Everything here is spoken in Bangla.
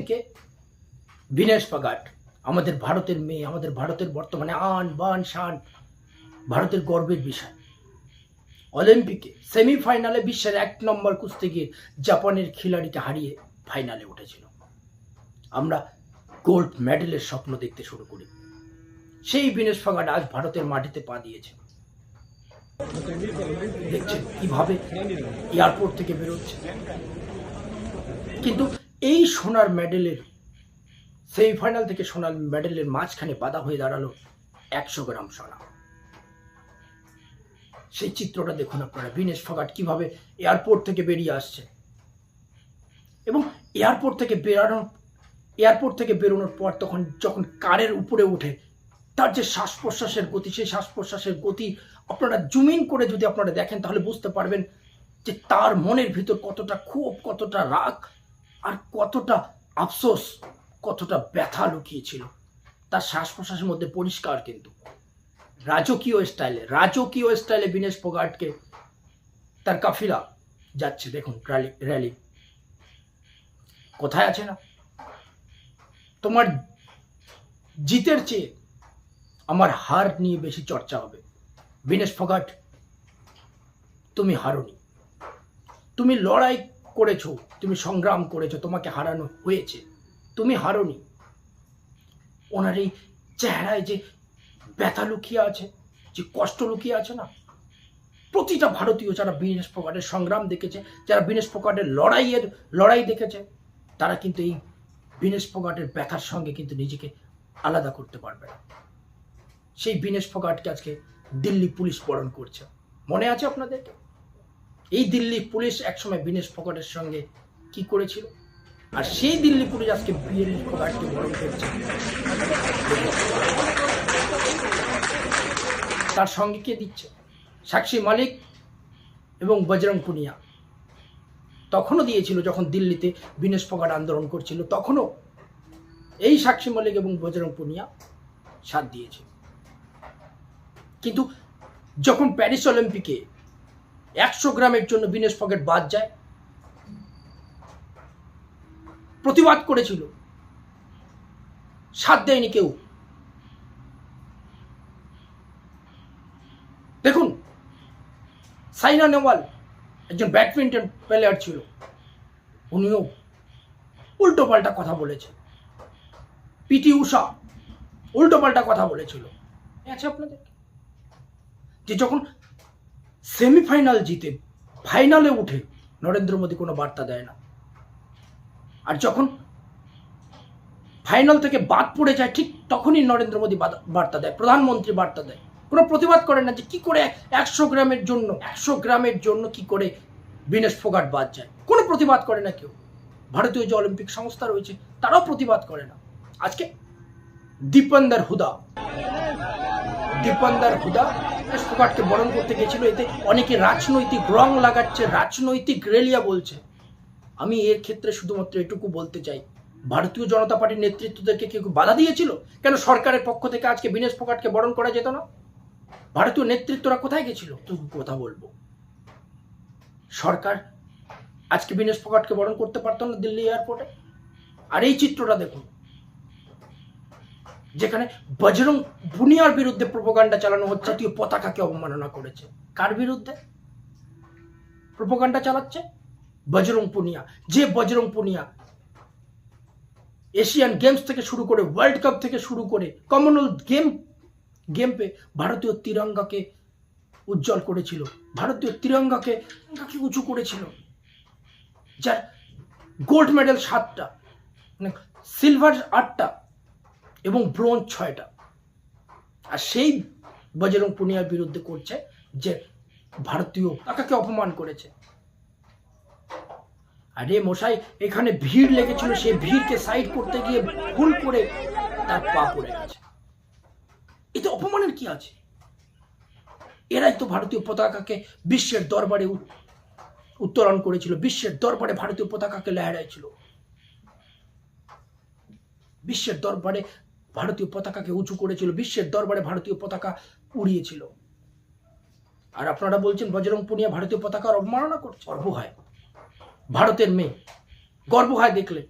থেকে বিনেশ ফোগাট, আমাদের ভারতের মেয়ে, আমাদের ভারতের বর্তমানে আন বান শান, ভারতের গর্বের বিষয়। অলিম্পিকে সেমিফাইনালে বিশ্বের 1 নম্বর কুস্তিগির জাপানের খিলাড়িকে হারিয়ে ফাইনালে উঠেছিল। আমরা গোল্ড মেডেলের স্বপ্ন দেখতে শুরু করি। সেই বিনেশ ফোগাট আজ ভারতের মাটিতে পা দিয়েছে। দেখছেন কিভাবে এয়ারপোর্ট থেকে বেরোচ্ছে। কিন্তু এই সোনার মেডেলের সেমিফাইনাল থেকে সোনার মেডেলের মাঝখানে বাধা হয়ে দাঁড়ালো 100 গ্রাম সোনা। সেই চিত্রটা দেখুন আপনারা, বিনেশ ফোগাট কিভাবে এয়ারপোর্ট থেকে বেরিয়ে আসছে এবং এয়ারপোর্ট থেকে বেরোনোর পর যখন কারের উপরে উঠে তার যে শ্বাস প্রশ্বাসের গতি, সেই শ্বাস প্রশ্বাসের গতি আপনারা জুম ইন করে যদি আপনারা দেখেন তাহলে বুঝতে পারবেন যে তার মনের ভিতর কতটা ক্ষোভ, কতটা রাগ আর কতটা আফসোস, কতটা ব্যথা লুকিয়ে ছিল তার শ্বাস প্রশ্বাসের মধ্যে পরিষ্কার। কিন্তু রাজকীয় স্টাইলে বিনেশ ফোগাটকে তার কাফিলা যাচ্ছে। দেখুন র্যালি কোথায় আছে না, তোমার জিতের চেয়ে আমার হার নিয়ে বেশি চর্চা হবে। বিনেশ ফোগাট, তুমি হারোনি, তুমি লড়াই করেছো, তুমি সংগ্রাম করেছো, তোমাকে হারানো হয়েছে, তুমি হারোনি। ওনার এই চেহারায় যে ব্যথা লুকিয়ে আছে, যে কষ্ট লুকিয়ে আছে না, প্রতিটা ভারতীয় যারা বিনেশ ফোগাটের সংগ্রাম দেখেছে, যারা বিনেশ ফোগাটের লড়াই দেখেছে, তারা কিন্তু এই বিনেশ ফোগাটের ব্যথার সঙ্গে কিন্তু নিজেকে আলাদা করতে পারবে না। সেই বিনেশ ফোগাটকে আজকে দিল্লি পুলিশ বরণ করছে। মনে আছে আপনাদেরকে? এই দিল্লি পুলিশ একসময় বিনেশ ফোগাটের সঙ্গে কি করেছিল, আর সেই দিল্লি পুলিশ আজকে বিনেশ ফোগাটকে বরণ করছে। তার সঙ্গে কে দিচ্ছে? সাক্ষী মালিক এবং বজরং পুনিয়া তখনও দিয়েছিল, যখন দিল্লিতে বিনেশ ফোগাট আন্দোলন করছিল, তখনও এই সাক্ষী মালিক এবং বজরং পুনিয়া সাথ দিয়েছে। কিন্তু যখন প্যারিস অলিম্পিকে 100 গ্রামের জন্য বিনেশ ফোগাট বাদ যায়, প্রতিবাদ করেছিল, সাথ দেয়নি কেউ। দেখুন, সাইনা নেহওয়াল একজন ব্যাডমিন্টন প্লেয়ার ছিল, উনিও উল্টো পাল্টা কথা বলেছে। পিটি উষা উল্টো পাল্টা কথা বলেছিল। আছে আপনাদের যে যখন সেমিফাইনাল জিতে ফাইনালে উঠে নরেন্দ্র মোদী কোনো বার্তা দেয় না, আর যখন ফাইনাল থেকে বাদ পড়ে যায় ঠিক তখনই নরেন্দ্র মোদী বার্তা দেয়, প্রধানমন্ত্রী বার্তা দেয়। কোনো প্রতিবাদ করে না যে কি করে 100 গ্রামের জন্য কি করে বিনেশ ফোগাট বাদ যায়। কোনো প্রতিবাদ করে না কেউ। ভারতীয় যে অলিম্পিক সংস্থা রয়েছে তারাও প্রতিবাদ করে না। আজকে দীপন্দর হুদা বিনেশ ফোগাটকে বরণ করতে গেছিল। এতে অনেকে রাজনৈতিক রং লাগাচ্ছে, রাজনৈতিক রেলিয়া বলছে। আমি এর ক্ষেত্রে শুধুমাত্র এটুকু বলতে চাই, ভারতীয় জনতা পার্টির নেতৃত্বদেরকে কেউ বাধা দিয়েছিল? কেন সরকারের পক্ষ থেকে আজকে বিনেশ ফোগাটকে বরণ করা যেত না? ভারতীয় নেতৃত্বরা কোথায় গেছিল? তো কথা বলবো, সরকার আজকে বিনেশ ফোগাটকে বরণ করতে পারতো না দিল্লি এয়ারপোর্টে? আর এই চিত্রটা দেখুন, যেখানে বজরং পুনিয়ার বিরুদ্ধে প্রোপাগান্ডা চালানো হচ্ছে, জাতীয় পতাকাকে অবমাননা করেছে। কার বিরুদ্ধে প্রোপাগান্ডা চালাচ্ছে? বজরং পুনিয়া। যে বজরং পুনিয়া এশিয়ান গেমস থেকে শুরু করে, ওয়ার্ল্ড কাপ থেকে শুরু করে, কমনওয়েলথ গেমে ভারতীয় তিরঙ্গাকে উজ্জ্বল করেছিল, ভারতীয় তিরঙ্গাকে উঁচু করেছিল, যার গোল্ড মেডেল 7টা, সিলভার 8টা এবং ব্রোঞ্জ 6টা। আর সেই বজরং পুনিয়ার বিরুদ্ধে করছে যে ভারতীয় পতাকাকে অপমান করেছে। আরে মশাই, এখানে ভিড় লেগেছিল, সেই ভিড়কে সাইড করতে গিয়ে ভুল করে তার পা পড়ে গেছে। এতে অপমানের কি আছে? এরাই তো ভারতীয় পতাকাকে বিশ্বের দরবারে উত্তোলন করেছিল, বিশ্বের দরবারে ভারতীয় পতাকাকে লহরাইছিল, বিশ্বের দরবারে ভারতীয় পতাকাকে উঁচু করেছিল, বিশ্বের দরবারে ভারতীয় পতাকা উড়িয়েছিল। আর আপনারা বলছেন বজরং পুনিয়া ভারতীয় পতাকার অবমাননা করছে? গর্ব হয়, ভারতের মেয়ে, গর্ব হয় দেখলে।